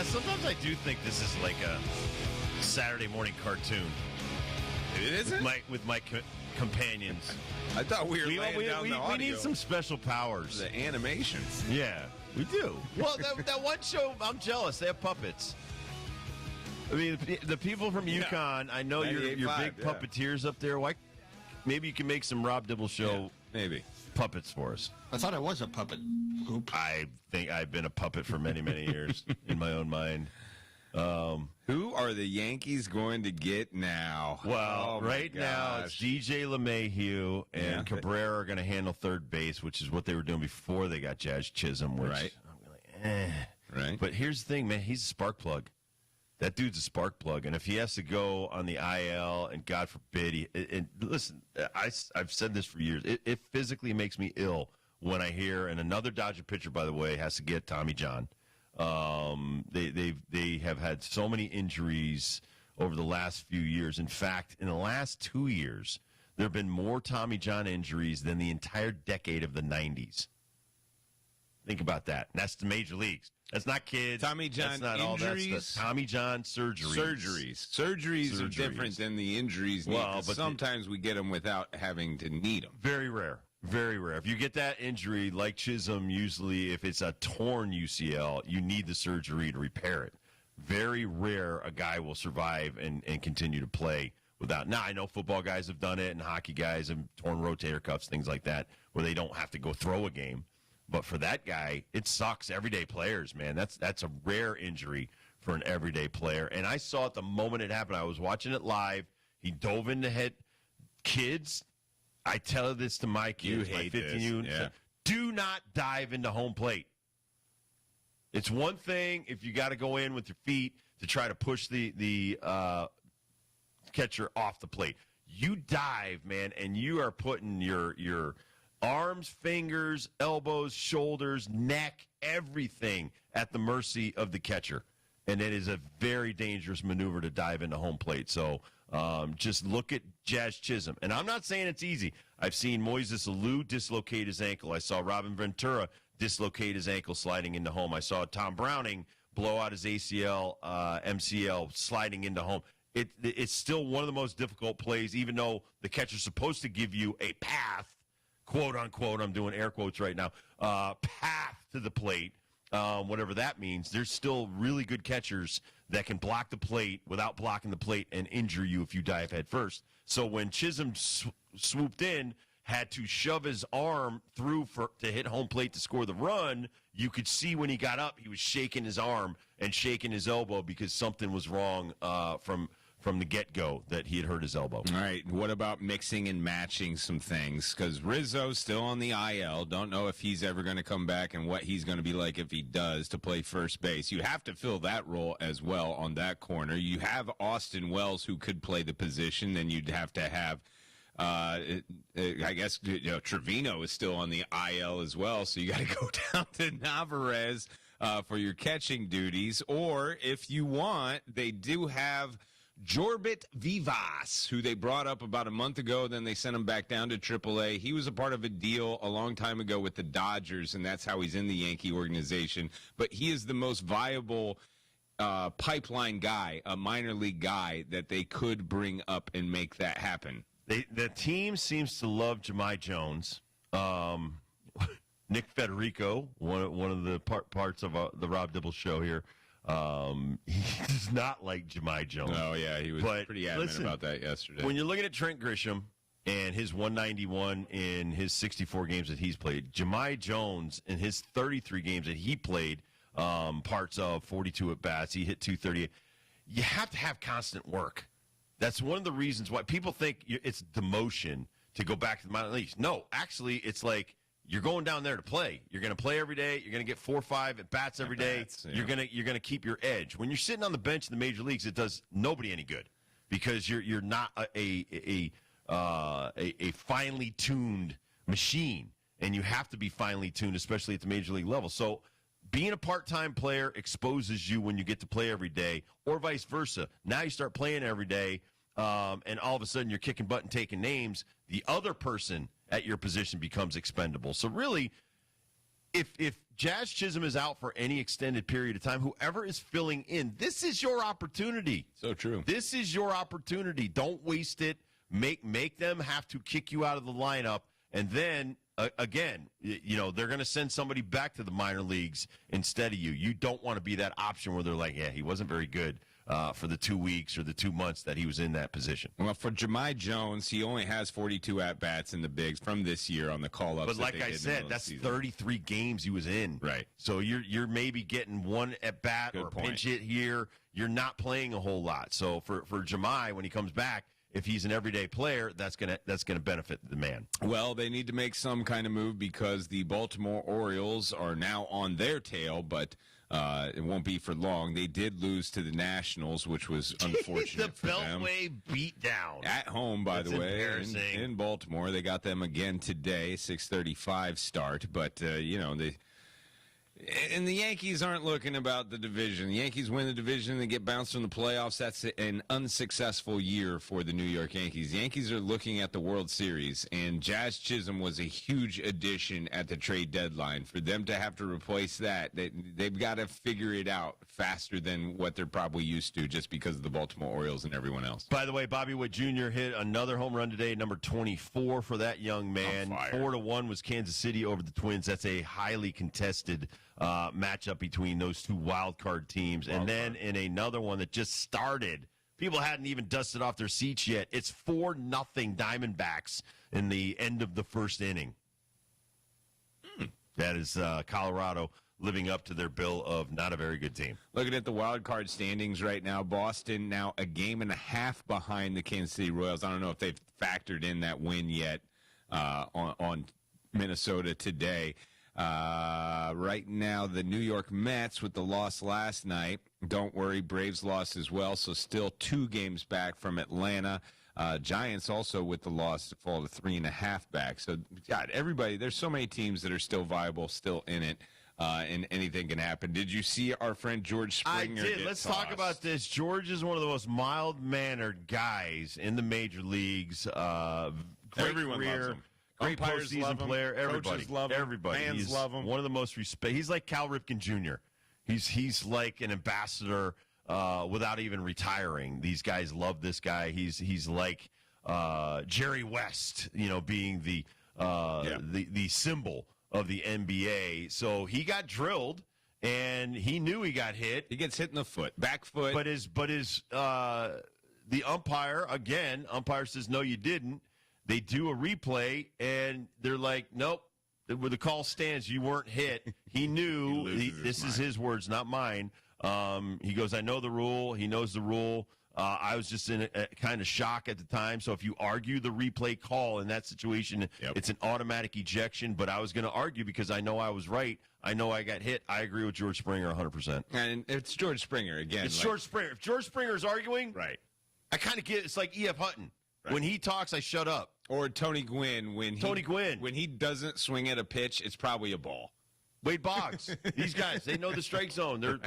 Sometimes I do think this is like a Saturday morning cartoon. It isn't? With my companions. I thought we were laying down the audio. We need some special powers. The animations. Yeah, we do. Well, that one show, I'm jealous. They have puppets. I mean, the people from Yukon, I know you're big puppeteers up there. Why? Maybe you can make some Rob Dibble show puppets for us. I thought I was a puppet. Oop. I think I've been a puppet for many, many years in my own mind. Who are the Yankees going to get now? Well, right now it's DJ LeMahieu and Cabrera are going to handle third base, which is what they were doing before they got Jazz Chisholm. Which I'm like, Right. But here's the thing, man. He's a spark plug. That dude's a spark plug, and if he has to go on the IL, and God forbid, listen, I've said this for years. It physically makes me ill when I hear, and another Dodger pitcher, by the way, has to get Tommy John. They have had so many injuries over the last few years. In fact, in the last 2 years, there have been more Tommy John injuries than the entire decade of the 90s. Think about that. And that's the major leagues. That's not kids. Tommy John that's not injuries. All that's the Tommy John surgeries. Surgeries are different than the injuries. But sometimes we get them without having to need them. Very rare. Very rare. If you get that injury, like Chisholm, usually if it's a torn UCL, you need the surgery to repair it. Very rare a guy will survive and continue to play without. Now, I know football guys have done it, and hockey guys have torn rotator cuffs, things like that, where they don't have to go throw a game. But for that guy, it sucks. Everyday players, man. That's a rare injury for an everyday player. And I saw it the moment it happened. I was watching it live. He dove in to hit kids. I tell this to my kids. You hate this. Do not dive into home plate. It's one thing if you got to go in with your feet to try to push the catcher off the plate. You dive, man, and you are putting your arms, fingers, elbows, shoulders, neck, everything at the mercy of the catcher. And it is a very dangerous maneuver to dive into home plate. So just look at Jazz Chisholm. And I'm not saying it's easy. I've seen Moises Alou dislocate his ankle. I saw Robin Ventura dislocate his ankle sliding into home. I saw Tom Browning blow out his ACL, MCL sliding into home. It's still one of the most difficult plays, even though the catcher's supposed to give you a path, quote unquote, I'm doing air quotes right now, path to the plate. Whatever that means, there's still really good catchers that can block the plate without blocking the plate and injure you if you dive head first. So when Chisholm swooped in, had to shove his arm through to hit home plate to score the run, you could see when he got up, he was shaking his arm and shaking his elbow because something was wrong from the get-go that he had hurt his elbow. All right, what about mixing and matching some things? Because Rizzo's still on the IL. Don't know if he's ever going to come back and what he's going to be like if he does to play first base. You have to fill that role as well on that corner. You have Austin Wells who could play the position. Then you'd have to have, I guess, Trevino is still on the IL as well. So you got to go down to Navarez for your catching duties. Or if you want, they do have Jorbit Vivas, who they brought up about a month ago, then they sent him back down to AAA. He was a part of a deal a long time ago with the Dodgers, and that's how he's in the Yankee organization. But he is the most viable pipeline guy, a minor league guy that they could bring up and make that happen. The team seems to love Jahmai Jones. Nick Federico, one of the parts of the Rob Dibble show here, he does not like Jahmai Jones. Oh, yeah, he was pretty adamant about that yesterday. When you're looking at Trent Grisham and his 191 in his 64 games that he's played, Jahmai Jones in his 33 games that he played, parts of 42 at-bats, he hit 238. You have to have constant work. That's one of the reasons why people think it's demotion to go back to the minor leagues. No, actually, it's like you're going down there to play. You're going to play every day. You're going to get 4 or 5 at-bats every day. Yeah. You're going to keep your edge. When you're sitting on the bench in the major leagues, it does nobody any good because you're not a finely tuned machine, and you have to be finely tuned, especially at the major league level. So being a part-time player exposes you when you get to play every day, or vice versa. Now you start playing every day, and all of a sudden you're kicking butt and taking names. The other person at your position becomes expendable. So really, if Jazz Chisholm is out for any extended period of time, whoever is filling in, this is your opportunity. So true. This is your opportunity. Don't waste it. Make them have to kick you out of the lineup, and then again, they're going to send somebody back to the minor leagues instead of you. You don't want to be that option where they're like, yeah, he wasn't very good for the 2 weeks or the 2 months that he was in that position. Well, for Jahmai Jones, he only has 42 at-bats in the bigs from this year on the call-ups. But like I said, that's season. 33 games he was in. Right. So you're maybe getting one at-bat or a pinch hit here. You're not playing a whole lot. So for Jahmai, when he comes back, if he's an everyday player, that's gonna benefit the man. Well, they need to make some kind of move because the Baltimore Orioles are now on their tail, but it won't be for long. They did lose to the Nationals, which was unfortunate for them. The Beltway beatdown. At home, by the way, embarrassing. in Baltimore. They got them again today, 6:35 start. But, and the Yankees aren't looking about the division. The Yankees win the division, they get bounced from the playoffs. That's an unsuccessful year for the New York Yankees. The Yankees are looking at the World Series, and Jazz Chisholm was a huge addition at the trade deadline. For them to have to replace that, they've got to figure it out faster than what they're probably used to just because of the Baltimore Orioles and everyone else. By the way, Bobby Witt Jr. hit another home run today, number 24 for that young man. 4-1 was Kansas City over the Twins. That's a highly contested matchup between those two wild card teams. And then in another one that just started, people hadn't even dusted off their seats yet. It's 4-0 Diamondbacks in the end of the first inning. That is Colorado living up to their bill of not a very good team. Looking at the wild card standings right now, Boston now a game and a half behind the Kansas City Royals. I don't know if they've factored in that win yet on Minnesota today. Right now, the New York Mets with the loss last night. Don't worry, Braves lost as well, so still 2 games back from Atlanta. Giants also with the loss to fall to 3.5 back. So, God, everybody, there's so many teams that are still viable, still in it, and anything can happen. Did you see our friend George Springer? I did. Let's talk about this. George is one of the most mild-mannered guys in the major leagues. Great Everyone career. loves him. Great Umpires postseason love him. player. Everybody, Coaches love him. everybody. Fans He's love him. One of the most respect. He's like Cal Ripken Jr. He's like an ambassador without even retiring. These guys love this guy. He's like Jerry West, being the symbol of the NBA. So he got drilled, and he knew he got hit. He gets hit in the foot, back foot. But the umpire says, no, you didn't. They do a replay, and they're like, nope, where the call stands, you weren't hit. He knew. This is his words, not mine. He goes, I know the rule. He knows the rule. I was just in a kind of shock at the time. So if you argue the replay call in that situation, it's an automatic ejection. But I was going to argue because I know I was right. I know I got hit. I agree with George Springer 100%. And it's George Springer again. It's George Springer. If George Springer is arguing, right, I kind of get it's like E.F. Hutton. Right. When he talks, I shut up. Or Tony Gwynn. When he doesn't swing at a pitch, it's probably a ball. Wade Boggs. These guys, they know the strike zone. They're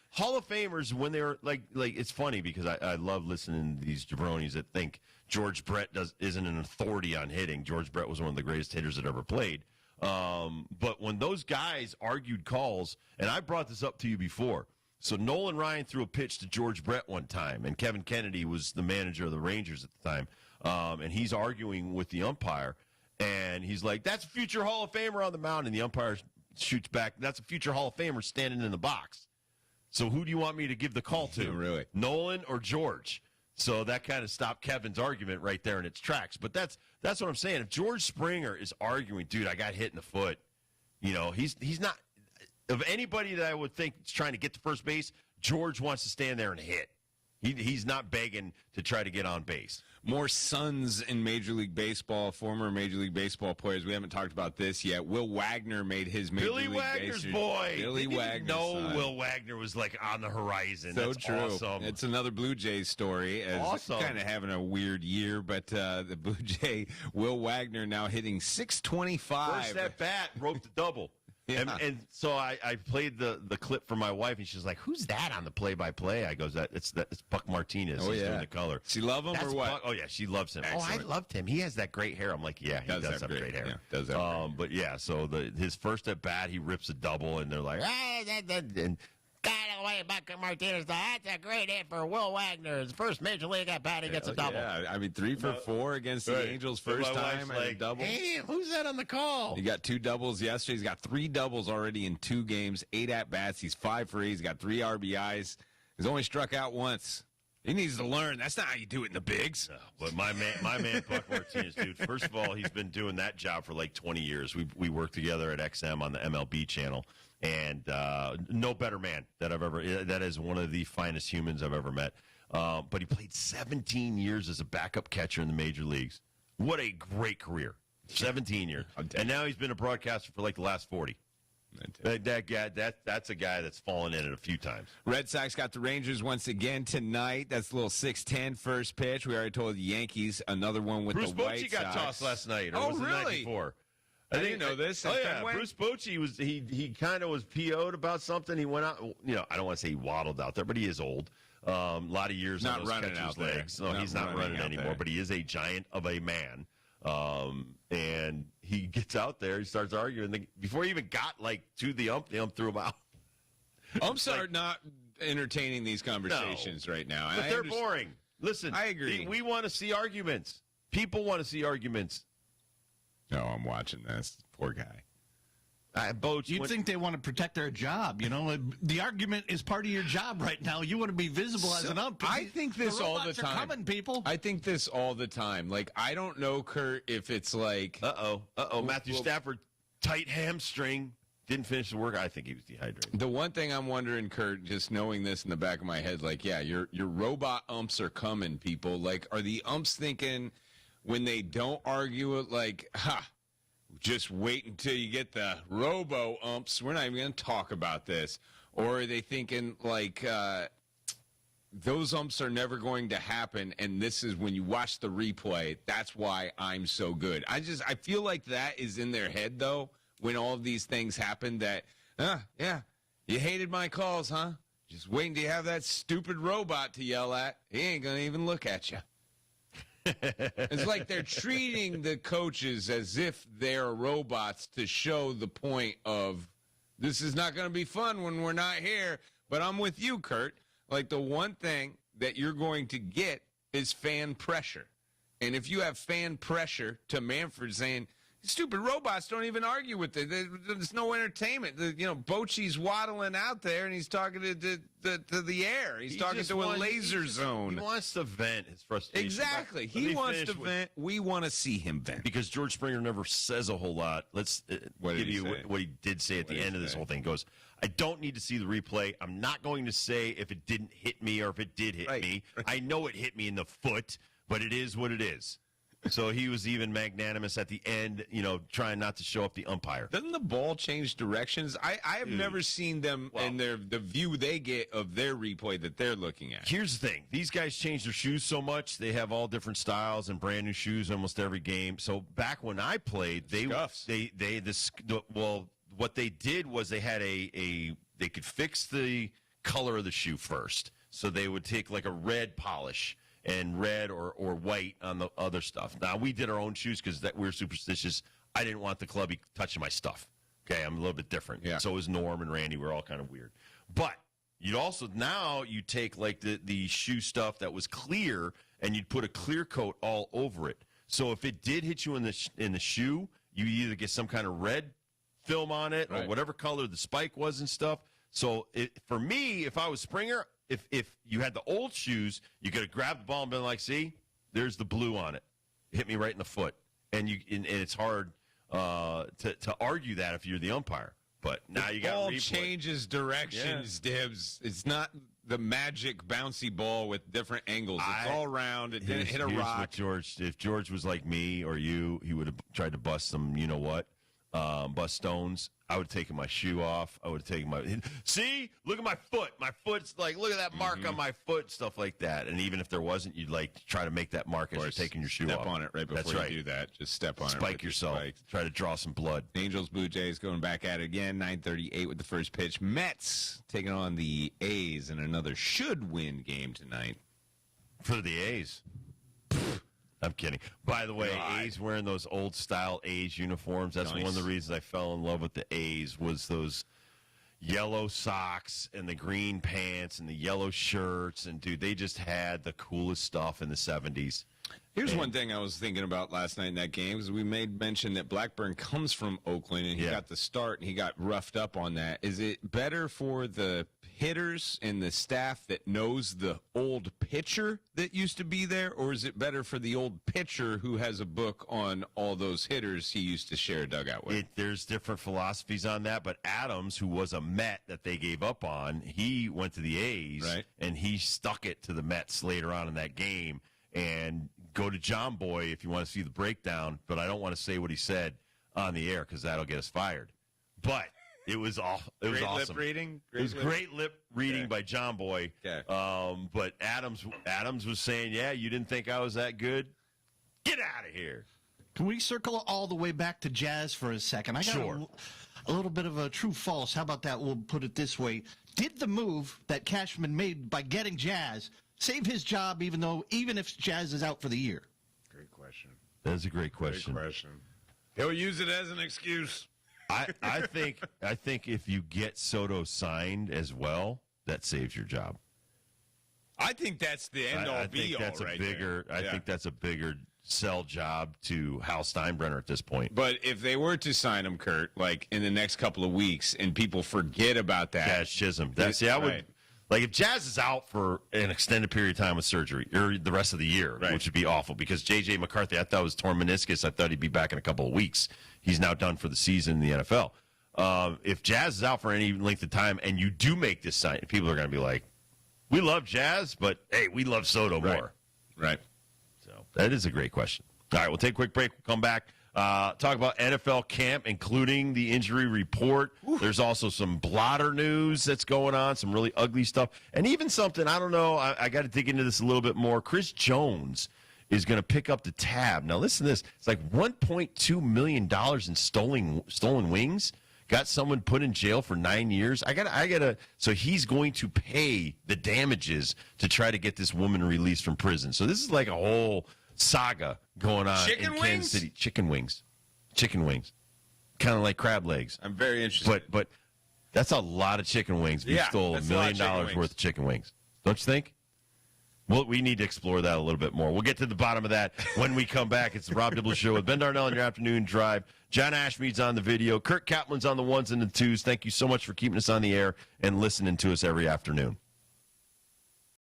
Hall of Famers when they're like it's funny because I love listening to these jabronis that think George Brett isn't an authority on hitting. George Brett was one of the greatest hitters that ever played. But when those guys argued calls, and I brought this up to you before. So Nolan Ryan threw a pitch to George Brett one time, and Kevin Kennedy was the manager of the Rangers at the time. And he's arguing with the umpire, and he's like, that's a future Hall of Famer on the mound. And the umpire shoots back, that's a future Hall of Famer standing in the box. So who do you want me to give the call to? Really? Nolan or George? So that kind of stopped Kevin's argument right there in its tracks. But that's what I'm saying. If George Springer is arguing, dude, I got hit in the foot, he's not – of anybody that I would think is trying to get to first base, George wants to stand there and hit. He's not begging to try to get on base. More sons in Major League Baseball, former Major League Baseball players. We haven't talked about this yet. Will Wagner made his Major League Wagner's Baseball. boy. Billy Wagner's son. Will Wagner was like on the horizon. So That's true. Awesome. It's another Blue Jays story. Awesome. Kind of having a weird year, but the Blue Jay, Will Wagner, now hitting .625. First at bat, roped the double. And so I played the clip for my wife, and she's like, "Who's that on the play-by-play?" I goes, "It's Buck Martinez. Oh, He's yeah. doing the color." She love him or what? Buck. Oh yeah, she loves him. Excellent. Oh, I loved him. He has that great hair. I'm like, yeah, he does have great hair. Yeah, does have great hair. But yeah, so his first at bat, he rips a double, and they're like, and got away, Buck Martinez. That's a great hit for Will Wagner. His first major league at bat, he gets a double. Yeah, I mean 3 for 4 against the Angels first time and a double. Hey, who's that on the call? He got 2 doubles yesterday. He's got 3 doubles already in 2 games, 8 at bats. He's 5 for 8. He's got 3 RBIs. He's only struck out once. He needs to learn. That's not how you do it in the bigs. But my man, Buck Martinez, dude. First of all, he's been doing that job for like 20 years. We worked together at XM on the MLB channel, and no better man that I've ever. That is one of the finest humans I've ever met. But he played 17 years as a backup catcher in the major leagues. What a great career! 17 years, and now he's been a broadcaster for like the last 40. That guy, that's a guy that's fallen in it a few times. Red Sox got the Rangers once again tonight. That's a little 6:10 first pitch. We already told the Yankees another one with Bruce the White Bochy got Sox. tossed last night. Or Oh, was it the night really? before? I didn't know this. Oh At yeah, Fenway? Bruce Bochy was he kind of was PO'd about something. He went out. I don't want to say he waddled out there, but he is old. A lot of years Not on those running catcher's out there. legs. No, he's not running out anymore. there. But he is a giant of a man. And he gets out there. He starts arguing. Before he even got like to the ump threw him out. Umps are not entertaining these conversations right now. But they're boring. Listen, I agree. We want to see arguments. People want to see arguments. No, I'm watching this. Poor guy. You'd think they want to protect their job. The argument is part of your job right now. You want to be visible as an ump. I think this all the robots time. are coming, people. I think this all the time. Like, I don't know, Kurt, if it's like. Matthew Stafford, tight hamstring. Didn't finish the work. I think he was dehydrated. The one thing I'm wondering, Kurt, just knowing this in the back of my head, like, yeah, your robot umps are coming, people. Like, are the umps thinking when they don't argue it, like, just wait until you get the robo umps. We're not even going to talk about this. Or are they thinking, like, those umps are never going to happen, and this is when you watch the replay, that's why I'm so good. I feel like that is in their head, though. When all of these things happen that, yeah, you hated my calls, huh? Just waiting till you have that stupid robot to yell at. He ain't going to even look at you. It's like they're treating the coaches as if they're robots to show the point of this is not going to be fun when we're not here. But I'm with you, Kurt. Like the one thing that you're going to get is fan pressure. And if you have fan pressure to Manfred saying, stupid robots don't even argue with it. There's no entertainment. Bochy's waddling out there, and he's talking to the air. He's talking to a laser zone. He wants to vent his frustration. Exactly. He wants to vent. We want to see him vent. Because George Springer never says a whole lot. Let's give you what he did say at the end of this whole thing. He goes, I don't need to see the replay. I'm not going to say if it didn't hit me or if it did hit me. I know it hit me in the foot, but it is what it is. So he was even magnanimous at the end, trying not to show up the umpire. Doesn't the ball change directions? I have never seen them in the view they get of their replay that they're looking at. Here's the thing. These guys change their shoes so much. They have all different styles and brand new shoes almost every game. So back when I played, what they did was they had they could fix the color of the shoe first. So they would take like a red polish and red or white on the other stuff. Now, we did our own shoes because we're superstitious. I didn't want the clubby touching my stuff. Okay, I'm a little bit different. Yeah. So is Norm and Randy. We're all kind of weird. But you'd also, now you take like the shoe stuff that was clear and you'd put a clear coat all over it. So if it did hit you in the shoe, you either get some kind of red film on it or whatever color the spike was and stuff. So for me, if I was Springer, if you had the old shoes, you could have grabbed the ball and been like, see, there's the blue on it. It hit me right in the foot. And it's hard to argue that if you're the umpire. But now you got ball changes directions, Dibs. It's not the magic bouncy ball with different angles. It's all round. It didn't hit a rock. If George was like me or you, he would have tried to bust some, you know what? bust stones, I would have taken my shoe off. I would have taken my see, look at my foot. My foot's like, look at that mark on my foot, stuff like that. And even if there wasn't, you'd like try to make that mark as you're taking your shoe off. Step on it right before you do that. Just step on it. Spike yourself. Try to draw some blood. Angels, Blue Jays going back at it again. 9:38 with the first pitch. Mets taking on the A's in another should-win game tonight. For the A's. I'm kidding. By the way, A's wearing those old-style A's uniforms. That's one of the reasons I fell in love with the A's was those yellow socks and the green pants and the yellow shirts. And, dude, they just had the coolest stuff in the 70s. Here's one thing I was thinking about last night in that game is we made mention that Blackburn comes from Oakland and he got the start and he got roughed up on that. Is it better for the hitters and the staff that knows the old pitcher that used to be there, or is it better for the old pitcher who has a book on all those hitters he used to share a dugout with? There's different philosophies on that, but Adams, who was a Met that they gave up on, he went to the A's, and he stuck it to the Mets later on in that game. And go to John Boy if you want to see the breakdown, but I don't want to say what he said on the air because that'll get us fired. But it was awesome. Lip reading? It was great lip reading by John Boy. Okay. But Adams was saying, yeah, you didn't think I was that good? Get out of here. Can we circle all the way back to Jazz for a second? I got a little bit of a true-false. How about that? We'll put it this way. Did the move that Cashman made by getting Jazz save his job even if Jazz is out for the year? Great question. That is a great question. He'll use it as an excuse. I think if you get Soto signed as well, that saves your job. I think that's the end-all, be-all there. I think that's a bigger sell job to Hal Steinbrenner at this point. But if they were to sign him, Kurt, like in the next couple of weeks, and people forget about that. Jazz Chisholm. I would. Like, if Jazz is out for an extended period of time with surgery, or the rest of the year, which would be awful, because J.J. McCarthy, I thought was torn meniscus. I thought he'd be back in a couple of weeks. He's now done for the season in the NFL. If Jazz is out for any length of time and you do make this sign, people are going to be like, we love Jazz, but, hey, we love Soto more. Right. So that is a great question. All right, we'll take a quick break. We'll come back. Talk about NFL camp, including the injury report. There's also some blotter news that's going on, some really ugly stuff. And even something, I don't know, I got to dig into this a little bit more. Chris Jones is going to pick up the tab. Now, listen to this. It's like $1.2 million in stolen wings. Got someone put in jail for 9 years. I gotta. So he's going to pay the damages to try to get this woman released from prison. So this is like a whole saga going on in Kansas City. Chicken wings. Kind of like crab legs. I'm very interested. But that's a lot of chicken wings. We stole $1 million worth of chicken wings. Don't you think? Well, we need to explore that a little bit more. We'll get to the bottom of that when we come back. It's the Rob Dibble Show with Ben Darnell on your afternoon drive. John Ashmead's on the video. Kurt Kaplan's on the ones and the twos. Thank you so much for keeping us on the air and listening to us every afternoon.